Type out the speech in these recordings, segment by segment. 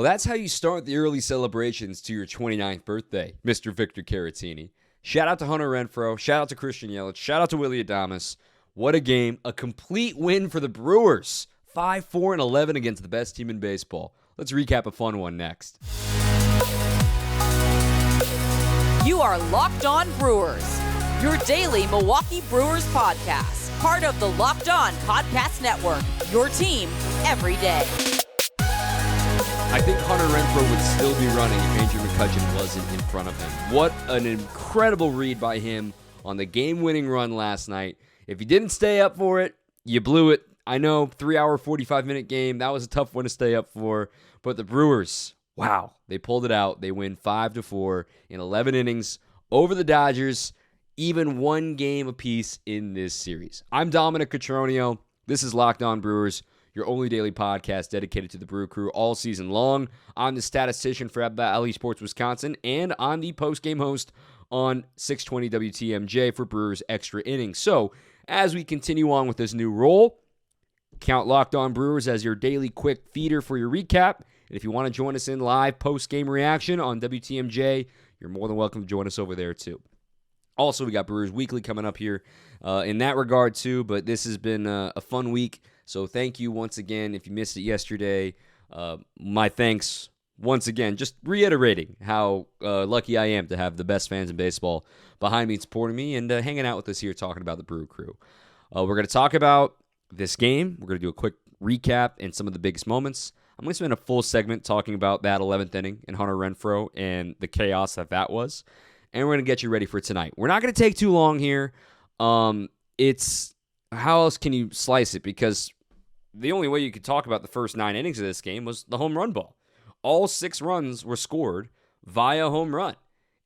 Well, that's how you start the early celebrations to your 29th birthday, Mr. Victor Caratini. Shout out to Hunter Renfroe. Shout out to Christian Yelich. Shout out to Willy Adames. What a game. A complete win for the Brewers. 5-4-11 against the best team in baseball. Let's recap a fun one next. You are Locked On Brewers, your daily Milwaukee Brewers podcast. Part of the Locked On Podcast Network, your team every day. I think Hunter Renfroe would still be running if Andrew McCutchen wasn't in front of him. What an incredible read by him on the game-winning run last night. If you didn't stay up for it, you blew it. I know, 3-hour, 45-minute game. That was a tough one to stay up for. But the Brewers, wow, they pulled it out. They win 5-4 in 11 innings over the Dodgers, even one game apiece in this series. I'm Dominic Cotroneo. This is Locked On Brewers, your only daily podcast dedicated to the Brew Crew all season long. I'm the statistician for Alley Sports Wisconsin, and I'm the postgame host on 620 WTMJ for Brewers Extra Innings. So, as we continue on with this new role, count Locked On Brewers as your daily quick feeder for your recap. And if you want to join us in live post-game reaction on WTMJ, you're more than welcome to join us over there too. Also, we got Brewers Weekly coming up here in that regard too, but this has been a fun week. So thank you once again. If you missed it yesterday, my thanks once again. Just reiterating how lucky I am to have the best fans in baseball behind me and supporting me and hanging out with us here talking about the Brew Crew. We're going to talk about this game. We're going to do a quick recap and some of the biggest moments. I'm going to spend a full segment talking about that 11th inning in Hunter Renfroe and the chaos that was. And we're going to get you ready for tonight. We're not going to take too long here. It's how else can you slice it? Because the only way you could talk about the first 9 innings of this game was the home run ball. All 6 runs were scored via home run.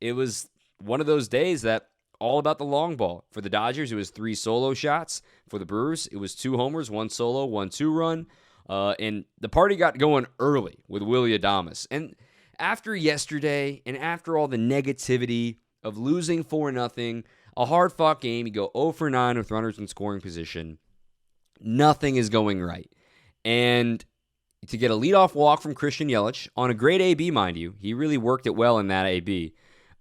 It was one of those days that all about the long ball. For the Dodgers, it was 3 solo shots. For the Brewers, it was 2 homers, 1 solo, 1 2-run. And the party got going early with Willy Adames. And after yesterday and after all the negativity of losing 4-0, a hard-fought game, you go 0 for 9 with runners in scoring position. Nothing is going right. And to get a leadoff walk from Christian Yelich on a great AB, mind you, he really worked it well in that AB.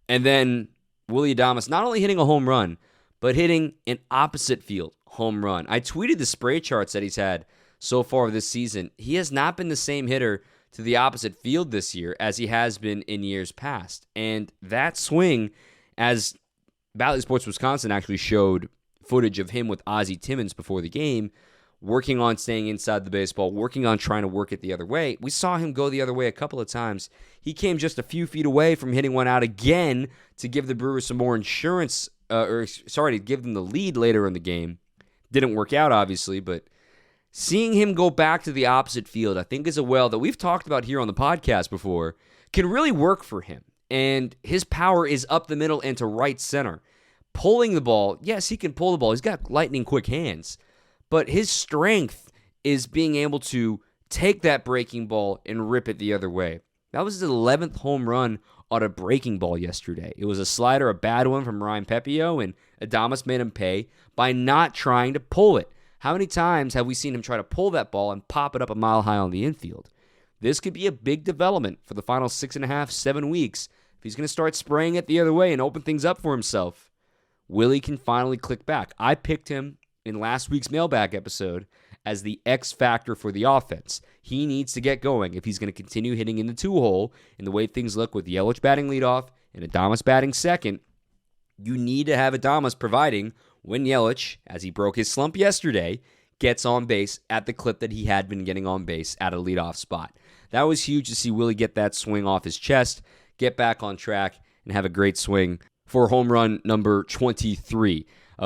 And then Willy Adames not only hitting a home run, but hitting an opposite field home run. I tweeted the spray charts that he's had so far this season. He has not been the same hitter to the opposite field this year as he has been in years past. And that swing, as Valley Sports Wisconsin actually showed footage of him with Ozzie Timmons before the game, working on staying inside the baseball, working on trying to work it the other way. We saw him go the other way a couple of times. He came just a few feet away from hitting one out again to give the Brewers some more insurance, to give them the lead later in the game. Didn't work out, obviously, but seeing him go back to the opposite field, I think is a well that we've talked about here on the podcast before, can really work for him. And his power is up the middle and to right center. Pulling the ball, yes, he can pull the ball. He's got lightning quick hands. But his strength is being able to take that breaking ball and rip it the other way. That was his 11th home run on a breaking ball yesterday. It was a slider, a bad one from Ryan Pepio, and Adames made him pay by not trying to pull it. How many times have we seen him try to pull that ball and pop it up a mile high on the infield? This could be a big development for the final 6.5, 7 weeks. If he's going to start spraying it the other way and open things up for himself, Willie can finally click back. I picked him in last week's mailbag episode as the X factor for the offense. He needs to get going if he's going to continue hitting in the 2-hole. And the way things look with Yelich batting leadoff and Adames batting second, you need to have Adames providing when Yelich, as he broke his slump yesterday, gets on base at the clip that he had been getting on base at a leadoff spot. That was huge to see Willie get that swing off his chest, get back on track, and have a great swing for home run number 23.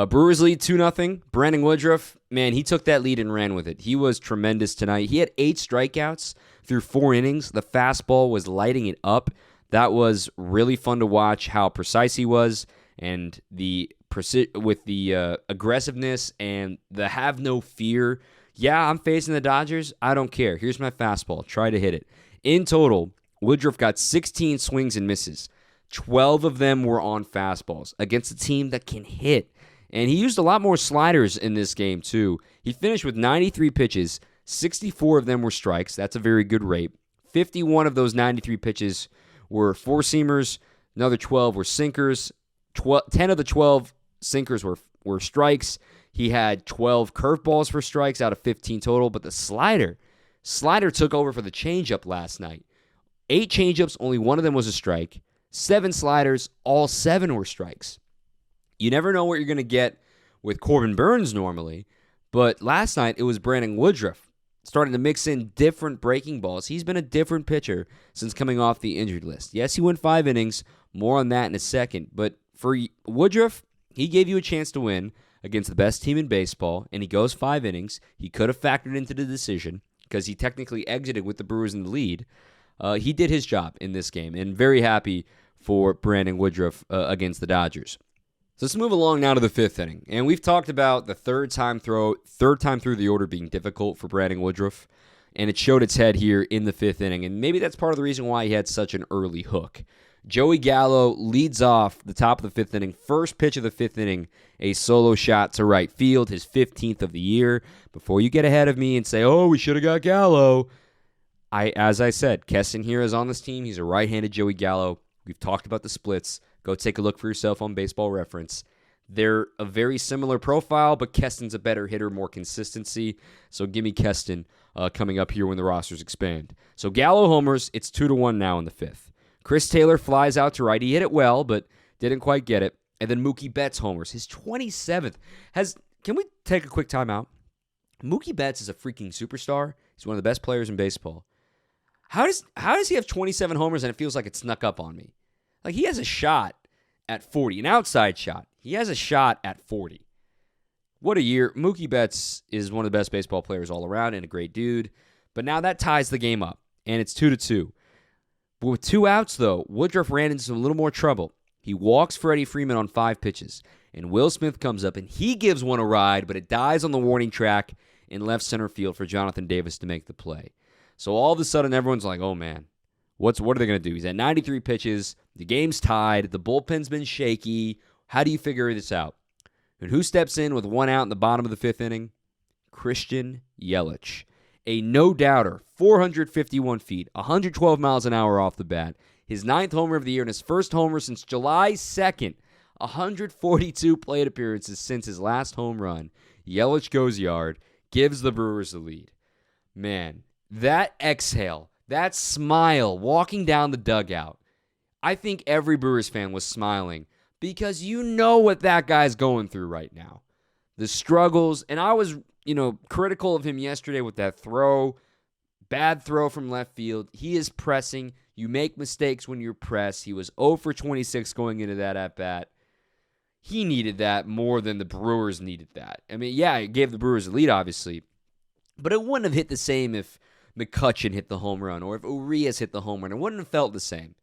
Brewers lead 2-0. Brandon Woodruff, man, he took that lead and ran with it. He was tremendous tonight. He had 8 strikeouts through 4 innings. The fastball was lighting it up. That was really fun to watch how precise he was, and with the aggressiveness and the have no fear. Yeah, I'm facing the Dodgers. I don't care. Here's my fastball. Try to hit it. In total, Woodruff got 16 swings and misses. 12 of them were on fastballs against a team that can hit. And he used a lot more sliders in this game, too. He finished with 93 pitches. 64 of them were strikes. That's a very good rate. 51 of those 93 pitches were four-seamers. Another 12 were sinkers. 10 of the 12 sinkers were strikes. He had 12 curveballs for strikes out of 15 total, but the slider took over for the changeup last night. 8 changeups, only one of them was a strike. 7 sliders, all 7 were strikes. You never know what you're going to get with Corbin Burnes normally, but last night it was Brandon Woodruff starting to mix in different breaking balls. He's been a different pitcher since coming off the injured list. Yes, he went 5 innings. More on that in a second. But for Woodruff, he gave you a chance to win against the best team in baseball, and he goes 5 innings. He could have factored into the decision because he technically exited with the Brewers in the lead. He did his job in this game, and very happy for Brandon Woodruff against the Dodgers. So let's move along now to the 5th inning. And we've talked about the third time through the order being difficult for Brandon Woodruff, and it showed its head here in the 5th inning, and maybe that's part of the reason why he had such an early hook. Joey Gallo leads off the top of the 5th inning. First pitch of the 5th inning, a solo shot to right field, his 15th of the year. Before you get ahead of me and say, oh, we should have got Gallo, as I said, Keston here is on this team. He's a right-handed Joey Gallo. We've talked about the splits. Go take a look for yourself on Baseball Reference. They're a very similar profile, but Keston's a better hitter, more consistency. So give me Keston coming up here when the rosters expand. So Gallo homers. It's 2-1 now in the 5th. Chris Taylor flies out to right. He hit it well, but didn't quite get it. And then Mookie Betts homers. His 27th. Can we take a quick timeout? Mookie Betts is a freaking superstar. He's one of the best players in baseball. How does he have 27 homers and it feels like it snuck up on me? Like, he has a shot at 40, an outside shot. He has a shot at 40. What a year. Mookie Betts is one of the best baseball players all around and a great dude. But now that ties the game up, and it's 2-2. But with 2 outs, though, Woodruff ran into a little more trouble. He walks Freddie Freeman on 5 pitches, and Will Smith comes up, and he gives one a ride, but it dies on the warning track in left center field for Jonathan Davis to make the play. So all of a sudden, everyone's like, oh, man, what are they going to do? He's at 93 pitches. The game's tied. The bullpen's been shaky. How do you figure this out? And who steps in with 1 out in the bottom of the 5th inning? Christian Yelich. A no-doubter, 451 feet, 112 miles an hour off the bat. His 9th homer of the year and his first homer since July 2nd. 142 plate appearances since his last home run. Yelich goes yard, gives the Brewers the lead. Man, that exhale, that smile walking down the dugout, I think every Brewers fan was smiling because you know what that guy's going through right now. The struggles, and I was, critical of him yesterday with that throw, bad throw from left field. He is pressing. You make mistakes when you're pressed. He was 0 for 26 going into that at-bat. He needed that more than the Brewers needed that. I mean, yeah, it gave the Brewers a lead, obviously, but it wouldn't have hit the same if McCutchen hit the home run or if Urias hit the home run. It wouldn't have felt the same.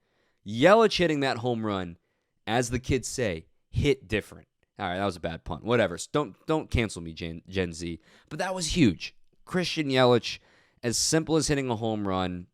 Yelich hitting that home run, as the kids say, hit different. All right, that was a bad pun. Whatever. Don't cancel me, Gen Z. But that was huge. Christian Yelich, as simple as hitting a home run,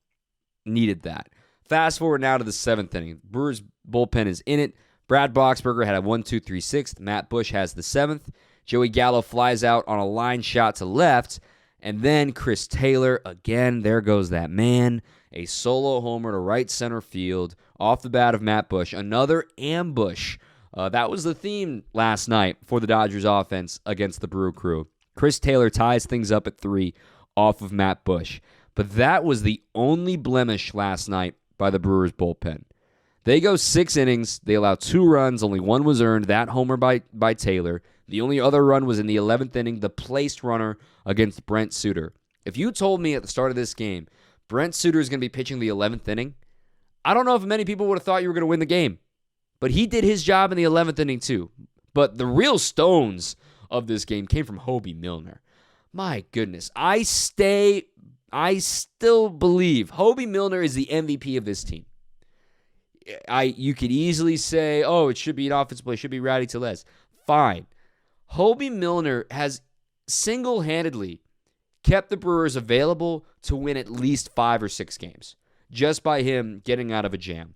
needed that. Fast forward now to the 7th inning. Brewers bullpen is in it. Brad Boxberger had a 1-2-3 6th. Matt Bush has the 7th. Joey Gallo flies out on a line shot to left. And then Chris Taylor, again, there goes that man. A solo homer to right center field off the bat of Matt Bush. Another ambush. That was the theme last night for the Dodgers offense against the Brew Crew. Chris Taylor ties things up at 3 off of Matt Bush. But that was the only blemish last night by the Brewers bullpen. They go 6 innings. They allow 2 runs. Only 1 was earned. That homer by Taylor. The only other run was in the 11th inning, the placed runner against Brent Suter. If you told me at the start of this game, Brent Suter is going to be pitching the 11th inning, I don't know if many people would have thought you were going to win the game. But he did his job in the 11th inning too. But the real stones of this game came from Hobie Milner. My goodness. I still believe Hobie Milner is the MVP of this team. You could easily say, oh, it should be an offensive play, it should be Rowdy Tellez. Fine. Hobie Milner has single-handedly kept the Brewers available to win at least 5 or 6 games just by him getting out of a jam.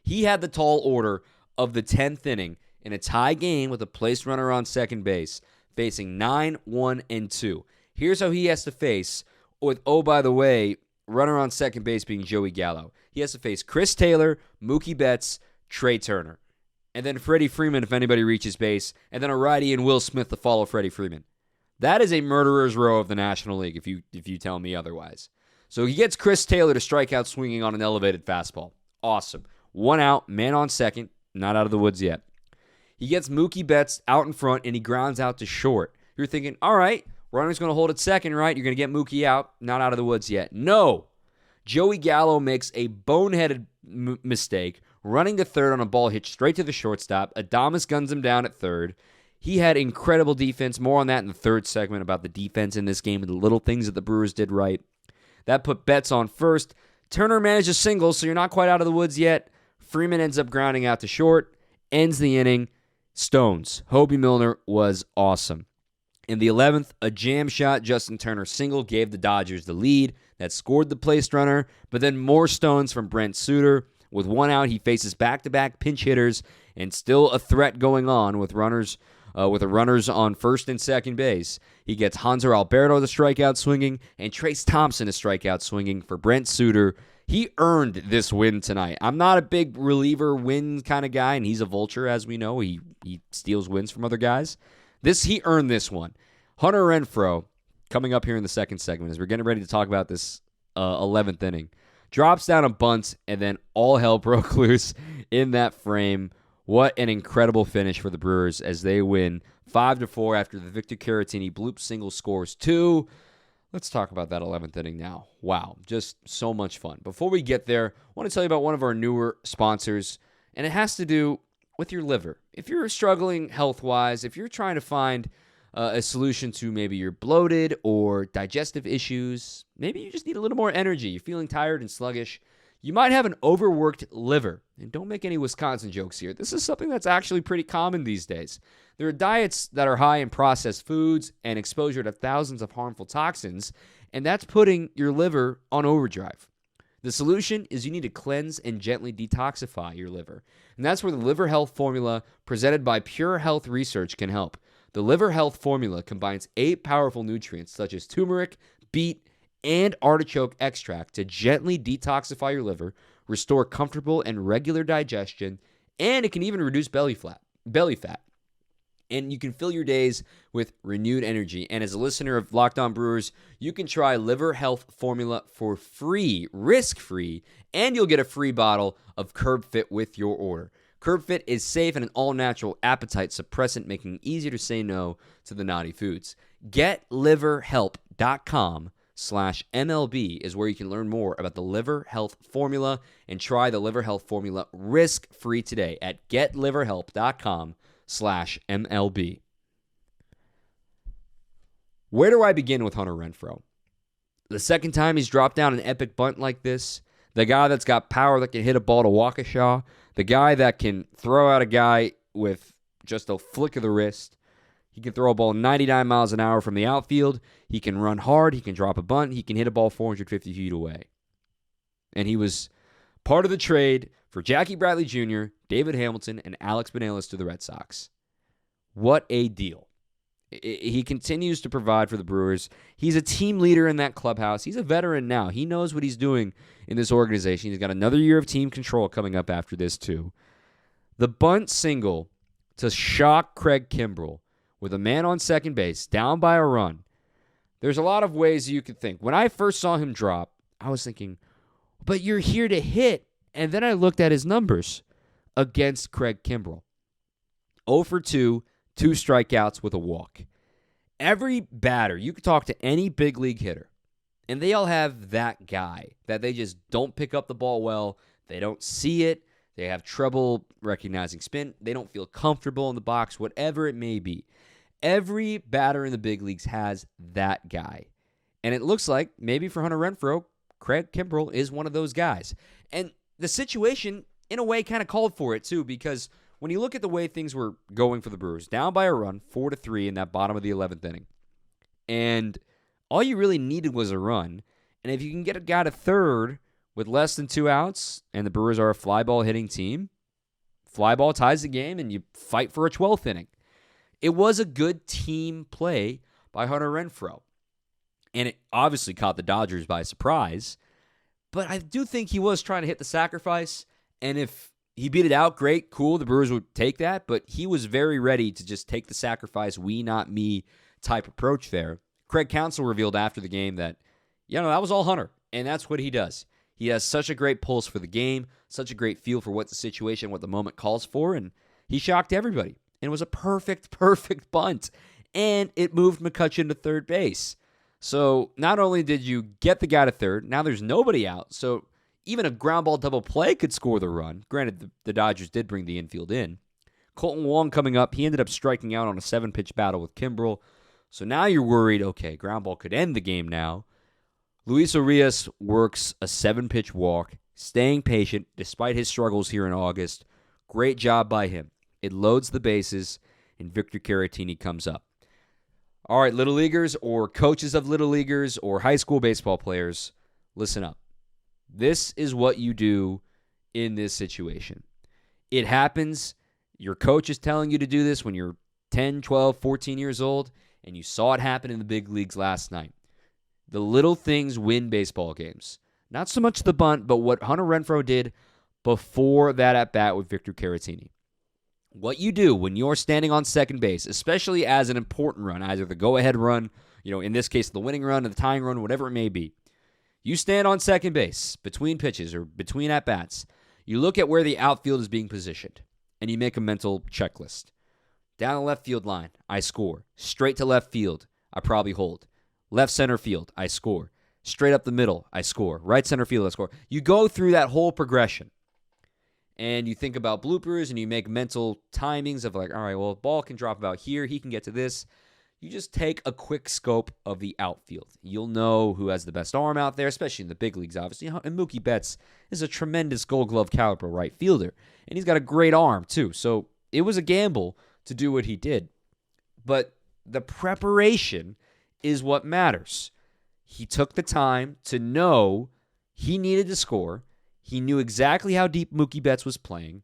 He had the tall order of the 10th inning in a tie game with a placed runner on second base, facing 9, 1, and 2. Here's how he has to face with, oh, by the way, runner on second base being Joey Gallo. He has to face Chris Taylor, Mookie Betts, Trey Turner, and then Freddie Freeman if anybody reaches base, and then a righty and Will Smith to follow Freddie Freeman. That is a murderer's row of the National League if you tell me otherwise. So he gets Chris Taylor to strike out swinging on an elevated fastball. Awesome. 1 out, man on second, not out of the woods yet. He gets Mookie Betts out in front, and he grounds out to short. You're thinking, all right, runner's going to hold at second, right? You're going to get Mookie out, not out of the woods yet. No. Joey Gallo makes a boneheaded mistake, running to third on a ball hit straight to the shortstop. Adames guns him down at third. He had incredible defense. More on that in the third segment about the defense in this game and the little things that the Brewers did right. That put Betts on first. Turner managed a single, so you're not quite out of the woods yet. Freeman ends up grounding out to short, ends the inning. Stones. Hobie Milner was awesome. In the 11th, a jam shot Justin Turner single gave the Dodgers the lead. That scored the placed runner, but then more stones from Brent Suter. With 1 out, he faces back-to-back pinch hitters and still a threat going on with runners on first and second base. He gets Hanser Alberto to strike out swinging and Trace Thompson to strike out swinging for Brent Suter. He earned this win tonight. I'm not a big reliever win kind of guy, and he's a vulture, as we know. He steals wins from other guys. He earned this one. Hunter Renfroe, coming up here in the second segment, as we're getting ready to talk about this 11th inning, drops down a bunt, and then all hell broke loose in that frame. What an incredible finish for the Brewers as they win 5-4 after the Victor Caratini bloop single scores 2. Let's talk about that 11th inning now. Wow, just so much fun. Before we get there, I want to tell you about one of our newer sponsors, and it has to do with your liver. If you're struggling health-wise, if you're trying to find a solution to maybe your bloated or digestive issues, maybe you just need a little more energy, you're feeling tired and sluggish, you might have an overworked liver. And don't make any Wisconsin jokes here. This is something that's actually pretty common these days. There are diets that are high in processed foods and exposure to thousands of harmful toxins, and that's putting your liver on overdrive. The solution is you need to cleanse and gently detoxify your liver. And that's where the Liver Health Formula presented by Pure Health Research can help. The Liver Health Formula combines 8 powerful nutrients such as turmeric, beet, and artichoke extract to gently detoxify your liver, restore comfortable and regular digestion, and it can even reduce belly fat. And you can fill your days with renewed energy. And as a listener of Locked On Brewers, you can try Liver Health Formula for free, risk-free, and you'll get a free bottle of Curb Fit with your order. Curb Fit is safe and an all-natural appetite suppressant, making it easier to say no to the naughty foods. GetLiverHelp.com/MLB is where you can learn more about the Liver Health Formula and try the Liver Health Formula risk-free today at GetLiverHelp.com/MLB. Where do I begin with Hunter Renfroe? The second time he's dropped down an epic bunt like this, the guy that's got power that can hit a ball to Waukesha, the guy that can throw out a guy with just a flick of the wrist. He can throw a ball 99 miles an hour from the outfield. He can run hard. He can drop a bunt. He can hit a ball 450 feet away. And he was part of the trade for Jackie Bradley Jr., David Hamilton, and Alex Benelis to the Red Sox. What a deal. He continues to provide for the Brewers. He's a team leader in that clubhouse. He's a veteran now. He knows what he's doing in this organization. He's got another year of team control coming up after this, too. The bunt single to shock Craig Kimbrell with a man on second base, down by a run. There's a lot of ways you could think. When I first saw him drop, I was thinking, but you're here to hit. And then I looked at his numbers against Craig Kimbrell. 0 for 2, 2 strikeouts with a walk. Every batter, you could talk to any big league hitter, and they all have that guy that they just don't pick up the ball well. They don't see it. They have trouble recognizing spin. They don't feel comfortable in the box, whatever it may be. Every batter in the big leagues has that guy. And it looks like maybe for Hunter Renfroe, Craig Kimbrell is one of those guys. And the situation, in a way, kind of called for it, too, because when you look at the way things were going for the Brewers, down by a run, 4-3 in that bottom of the 11th inning, and all you really needed was a run, and if you can get a guy to third with less than 2 outs, and the Brewers are a fly ball hitting team, fly ball ties the game, and you fight for a 12th inning. It was a good team play by Hunter Renfroe, and it obviously caught the Dodgers by surprise, But I do think he was trying to hit the sacrifice, and if he beat it out, great, cool, the Brewers would take that, but he was very ready to just take the sacrifice, we, not me type approach there. Craig Counsell revealed after the game that, that was all Hunter, and that's what he does. He has such a great pulse for the game, such a great feel for what the situation, what the moment calls for, and he shocked everybody. And it was a perfect bunt, and it moved McCutchen to third base. So not only did you get the guy to third, now there's nobody out, so even a ground ball double play could score the run. Granted, the Dodgers did bring the infield in. Colton Wong coming up, he ended up striking out on a 7-pitch battle with Kimbrel. So now you're worried, okay, ground ball could end the game now. Luis Urias works a 7-pitch walk, staying patient despite his struggles here in August. Great job by him. It loads the bases, and Victor Caratini comes up. All right, Little Leaguers or coaches of Little Leaguers or high school baseball players, listen up. This is what you do in this situation. It happens. Your coach is telling you to do this when you're 10, 12, 14 years old, and you saw it happen in the big leagues last night. The little things win baseball games. Not so much the bunt, but what Hunter Renfroe did before that at-bat with Victor Caratini. What you do when you're standing on second base, especially as an important run, either the go-ahead run, in this case, the winning run or the tying run, whatever it may be. You stand on second base between pitches or between at-bats. You look at where the outfield is being positioned, and you make a mental checklist. Down the left field line, I score. Straight to left field, I probably hold. Left center field, I score. Straight up the middle, I score. Right center field, I score. You go through that whole progression, and you think about bloopers, and you make mental timings of like, all right, well, the ball can drop about here. He can get to this. You just take a quick scope of the outfield. You'll know who has the best arm out there, especially in the big leagues, obviously. And Mookie Betts is a tremendous Gold Glove caliber right fielder, and he's got a great arm, too. So it was a gamble to do what he did. But the preparation is what matters. He took the time to know he needed to score. He knew exactly how deep Mookie Betts was playing.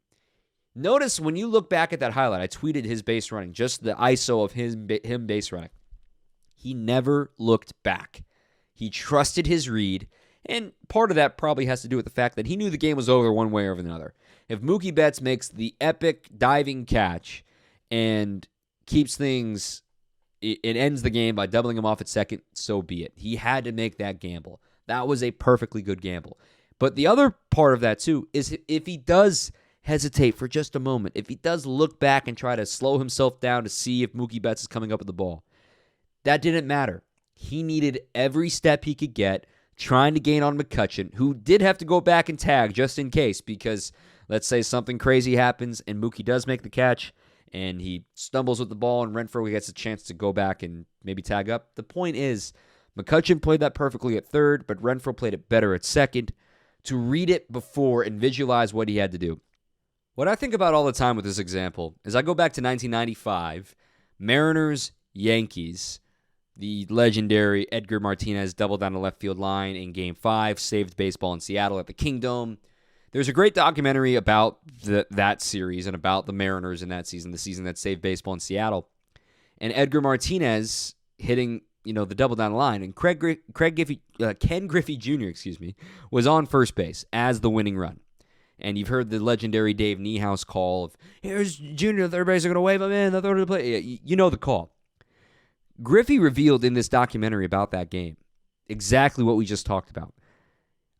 Notice when you look back at that highlight, I tweeted his base running, just the ISO of him base running. He never looked back. He trusted his read, and part of that probably has to do with the fact that he knew the game was over one way or another. If Mookie Betts makes the epic diving catch and keeps things, it ends the game by doubling him off at second, so be it. He had to make that gamble. That was a perfectly good gamble. But the other part of that, too, is if he does hesitate for just a moment, if he does look back and try to slow himself down to see if Mookie Betts is coming up with the ball, that didn't matter. He needed every step he could get, trying to gain on McCutchen, who did have to go back and tag just in case, because let's say something crazy happens and Mookie does make the catch and he stumbles with the ball and Renfroe gets a chance to go back and maybe tag up. The point is, McCutchen played that perfectly at third, but Renfroe played it better at second to read it before and visualize what he had to do. What I think about all the time with this example is I go back to 1995, Mariners, Yankees, the legendary Edgar Martinez doubled down the left field line in Game 5, saved baseball in Seattle at the Kingdome. There's a great documentary about that series and about the Mariners in that season, the season that saved baseball in Seattle. And Edgar Martinez hitting, the double down the line, and Ken Griffey Jr., was on first base as the winning run. And you've heard the legendary Dave Niehaus call of, here's Junior, the third base are going to wave him in, the third to play. You know the call. Griffey revealed in this documentary about that game exactly what we just talked about.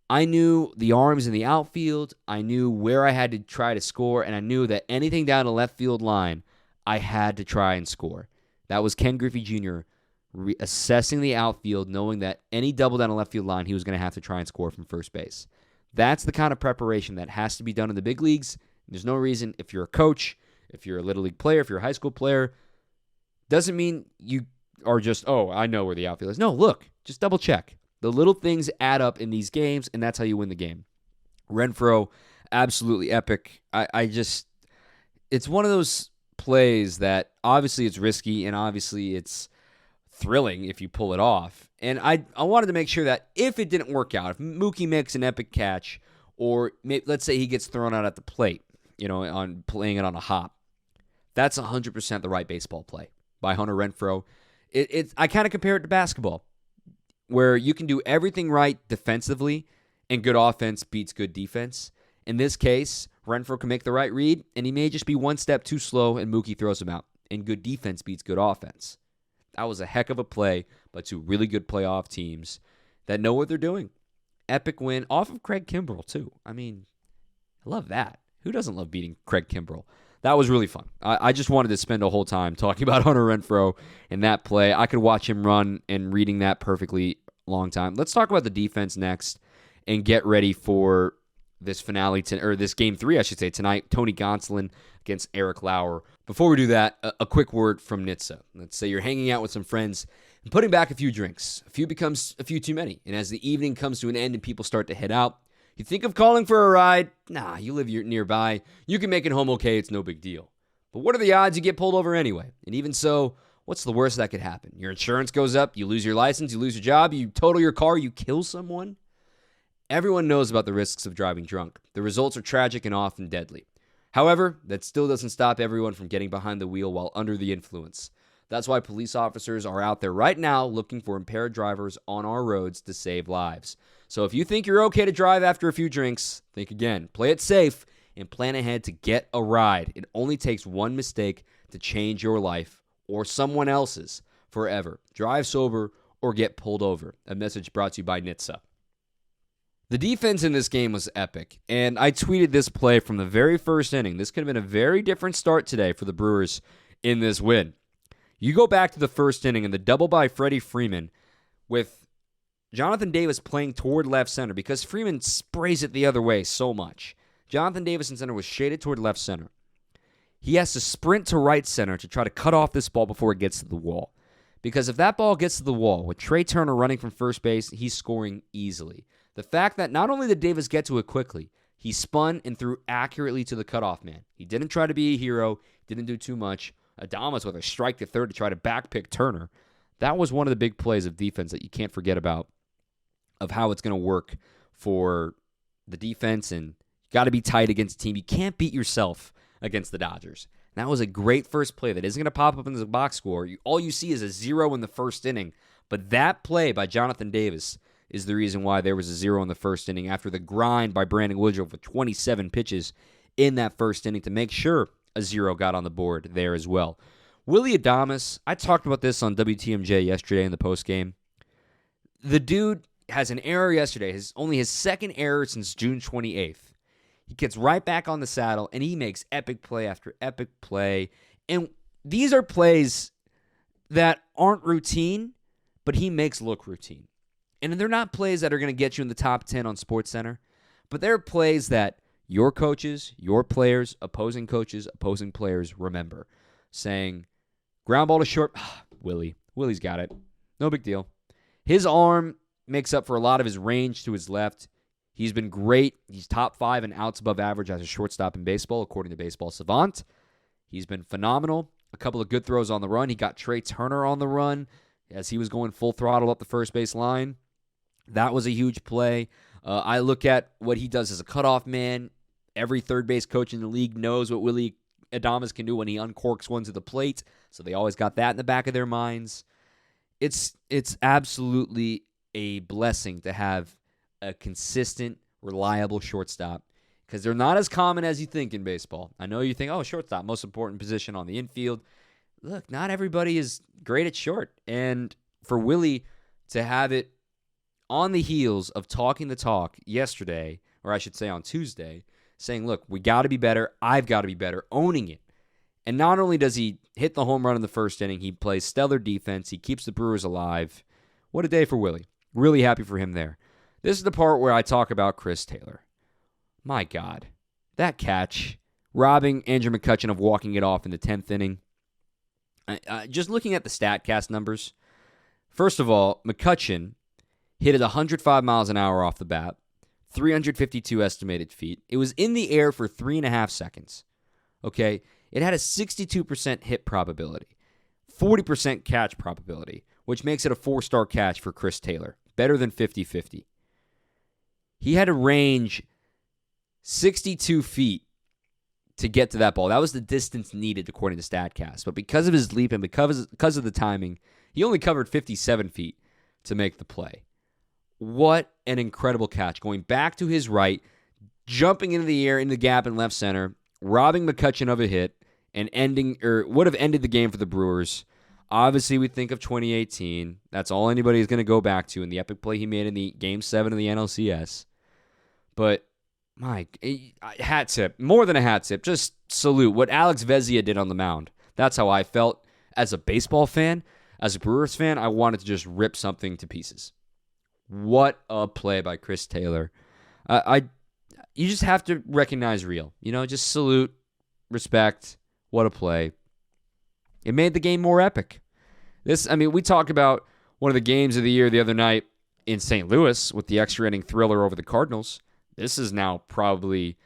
I knew the arms in the outfield, I knew where I had to try to score, and I knew that anything down the left field line, I had to try and score. That was Ken Griffey Jr. Assessing the outfield, knowing that any double down the left field line, he was going to have to try and score from first base. That's the kind of preparation that has to be done in the big leagues. There's no reason, if you're a coach, if you're a little league player, if you're a high school player, doesn't mean you are just, I know where the outfield is. No, look, just double check. The little things add up in these games, and that's how you win the game. Renfroe, absolutely epic. It's one of those plays that obviously it's risky, and obviously it's thrilling if you pull it off. And I wanted to make sure that if it didn't work out, if Mookie makes an epic catch, or let's say he gets thrown out at the plate, on playing it on a hop, that's 100% the right baseball play by Hunter Renfroe. I kind of compare it to basketball, where you can do everything right defensively, and good offense beats good defense. In this case, Renfroe can make the right read, and he may just be one step too slow, and Mookie throws him out. And good defense beats good offense. That was a heck of a play by two really good playoff teams that know what they're doing. Epic win off of Craig Kimbrell, too. I mean, I love that. Who doesn't love beating Craig Kimbrell? That was really fun. I just wanted to spend a whole time talking about Hunter Renfroe and that play. I could watch him run and reading that perfectly long time. Let's talk about the defense next and get ready for this finale, or this game 3, I should say, tonight. Tony Gonsolin against Eric Lauer. Before we do that, a quick word from NHTSA. Let's say you're hanging out with some friends and putting back a few drinks. A few becomes a few too many. And as the evening comes to an end and people start to head out, you think of calling for a ride? Nah, you live nearby. You can make it home okay. It's no big deal. But what are the odds you get pulled over anyway? And even so, what's the worst that could happen? Your insurance goes up, you lose your license, you lose your job, you total your car, you kill someone? Everyone knows about the risks of driving drunk. The results are tragic and often deadly. However, that still doesn't stop everyone from getting behind the wheel while under the influence. That's why police officers are out there right now looking for impaired drivers on our roads to save lives. So if you think you're okay to drive after a few drinks, think again. Play it safe and plan ahead to get a ride. It only takes one mistake to change your life or someone else's forever. Drive sober or get pulled over. A message brought to you by NHTSA. The defense in this game was epic, and I tweeted this play from the very first inning. This could have been a very different start today for the Brewers in this win. You go back to the first inning and the double by Freddie Freeman with Jonathan Davis playing toward left center because Freeman sprays it the other way so much. Jonathan Davis in center was shaded toward left center. He has to sprint to right center to try to cut off this ball before it gets to the wall. Because if that ball gets to the wall, with Trey Turner running from first base, he's scoring easily. The fact that not only did Davis get to it quickly, he spun and threw accurately to the cutoff man. He didn't try to be a hero, didn't do too much. Adames with a strike to third to try to backpick Turner. That was one of the big plays of defense that you can't forget about, of how it's going to work for the defense, and you got to be tight against a team. You can't beat yourself against the Dodgers. And that was a great first play that isn't going to pop up in the box score. All you see is a 0 in the first inning, but that play by Jonathan Davis is the reason why there was a 0 in the first inning after the grind by Brandon Woodruff with 27 pitches in that first inning to make sure a 0 got on the board there as well. Willy Adames, I talked about this on WTMJ yesterday in the postgame. The dude has an error yesterday, only his second error since June 28th. He gets right back on the saddle, and he makes epic play after epic play. And these are plays that aren't routine, but he makes look routine. And they're not plays that are going to get you in the top 10 on SportsCenter, but they're plays that your coaches, your players, opposing coaches, opposing players remember. Saying, ground ball to short, Willy's got it. No big deal. His arm makes up for a lot of his range to his left. He's been great. He's top 5 in outs above average as a shortstop in baseball, according to Baseball Savant. He's been phenomenal. A couple of good throws on the run. He got Trey Turner on the run as he was going full throttle up the first base line. That was a huge play. I look at what he does as a cutoff man. Every third base coach in the league knows what Willy Adames can do when he uncorks one to the plate, so they always got that in the back of their minds. It's absolutely a blessing to have a consistent, reliable shortstop because they're not as common as you think in baseball. I know you think, shortstop, most important position on the infield. Look, not everybody is great at short, and for Willy to have it on the heels of talking the talk yesterday, or I should say on Tuesday, saying, look, we got to be better. I've got to be better, owning it. And not only does he hit the home run in the first inning, he plays stellar defense. He keeps the Brewers alive. What a day for Willy. Really happy for him there. This is the part where I talk about Chris Taylor. My God, that catch, robbing Andrew McCutchen of walking it off in the 10th inning. Just looking at the StatCast numbers, first of all, McCutchen hit it 105 miles an hour off the bat, 352 estimated feet. It was in the air for 3.5 seconds. Okay? It had a 62% hit probability, 40% catch probability, which makes it a 4-star catch for Chris Taylor. Better than 50-50. He had to range 62 feet to get to that ball. That was the distance needed according to StatCast. But because of his leap and because of the timing, he only covered 57 feet to make the play. What an incredible catch. Going back to his right, jumping into the air in the gap in left center, robbing McCutchen of a hit, and would have ended the game for the Brewers. Obviously, we think of 2018. That's all anybody is going to go back to in the epic play he made in the Game 7 of the NLCS. But, hat tip. More than a hat tip. Just salute. What Alex Vezia did on the mound. That's how I felt as a baseball fan. As a Brewers fan, I wanted to just rip something to pieces. What a play by Chris Taylor. You just have to recognize real. Just salute, respect. What a play. It made the game more epic. We talk about one of the games of the year the other night in St. Louis with the extra inning thriller over the Cardinals. This is now probably...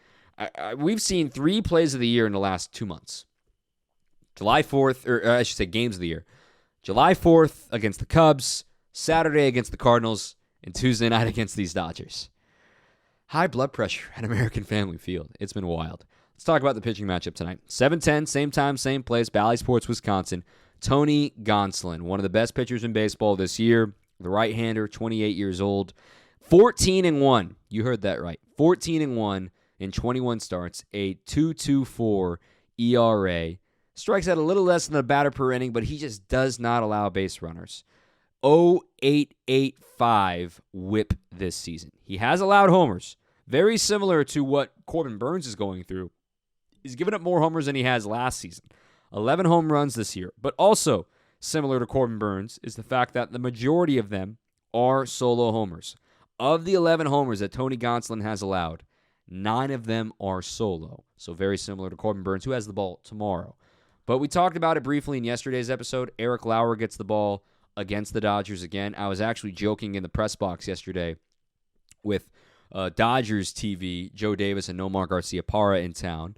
we've seen 3 plays of the year in the last 2 months. July 4th, or I should say games of the year. July 4th against the Cubs, Saturday against the Cardinals, and Tuesday night against these Dodgers. High blood pressure at American Family Field. It's been wild. Let's talk about the pitching matchup tonight. 7:10, same time, same place, Bally Sports, Wisconsin. Tony Gonsolin, one of the best pitchers in baseball this year. The right-hander, 28 years old. 14-1. You heard that right. 14-1 in 21 starts. A 2.24 ERA. Strikes out a little less than the batter per inning, but he just does not allow base runners. 0.885 whip this season. He has allowed homers. Very similar to what Corbin Burnes is going through. He's given up more homers than he has last season. 11 home runs this year. But also, similar to Corbin Burnes, is the fact that the majority of them are solo homers. Of the 11 homers that Tony Gonsolin has allowed, 9 of them are solo. So very similar to Corbin Burnes, who has the ball tomorrow. But we talked about it briefly in yesterday's episode. Eric Lauer gets the ball against the Dodgers again. I was actually joking in the press box yesterday with Dodgers TV, Joe Davis and Nomar Garcia-Parra in town,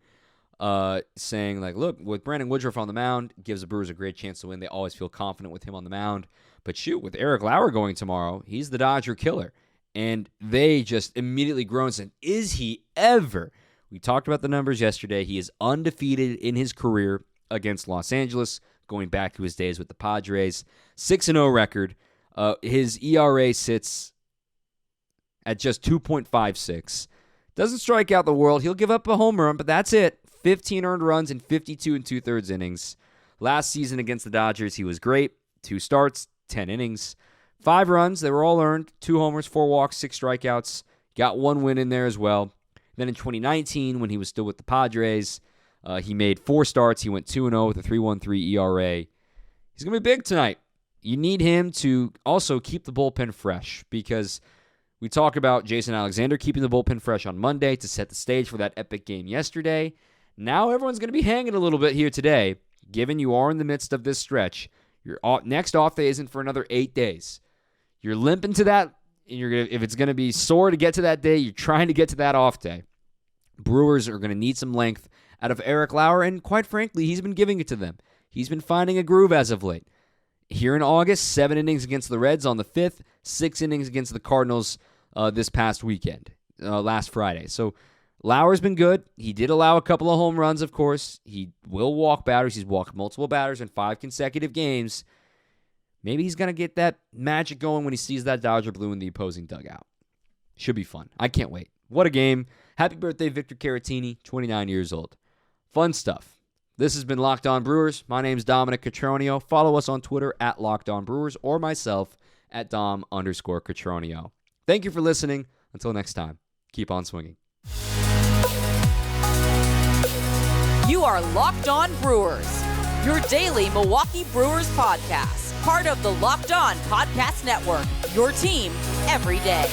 saying, look, with Brandon Woodruff on the mound, gives the Brewers a great chance to win. They always feel confident with him on the mound. But shoot, with Eric Lauer going tomorrow, he's the Dodger killer. And they just immediately groaned and said, is he ever? We talked about the numbers yesterday. He is undefeated in his career against Los Angeles, going back to his days with the Padres. 6-0 record. His ERA sits at just 2.56. Doesn't strike out the world. He'll give up a home run, but that's it. 15 earned runs in 52 2/3 innings. Last season against the Dodgers, he was great. 2 starts, 10 innings. 5 runs, they were all earned. 2 homers, 4 walks, 6 strikeouts. Got 1 win in there as well. Then in 2019, when he was still with the Padres, he made 4 starts. He went 2-0 with a 3.13 ERA. He's going to be big tonight. You need him to also keep the bullpen fresh because we talk about Jason Alexander keeping the bullpen fresh on Monday to set the stage for that epic game yesterday. Now everyone's going to be hanging a little bit here today, given you are in the midst of this stretch. Your next off day isn't for another 8 days. You're limping to that, and if it's going to be sore to get to that day, you're trying to get to that off day. Brewers are going to need some length out of Eric Lauer, and quite frankly, he's been giving it to them. He's been finding a groove as of late. Here in August, 7 innings against the Reds on the 5th, 6 innings against the Cardinals this past weekend, last Friday. So Lauer's been good. He did allow a couple of home runs, of course. He will walk batters. He's walked multiple batters in 5 consecutive games. Maybe he's going to get that magic going when he sees that Dodger blue in the opposing dugout. Should be fun. I can't wait. What a game. Happy birthday, Victor Caratini, 29 years old. Fun stuff. This has been Locked On Brewers. My name's Dominic Cotroneo. Follow us on Twitter at Locked On Brewers or myself at Dom_Cotroneo. Thank you for listening. Until next time, keep on swinging. You are Locked On Brewers, your daily Milwaukee Brewers podcast. Part of the Locked On Podcast Network, your team every day.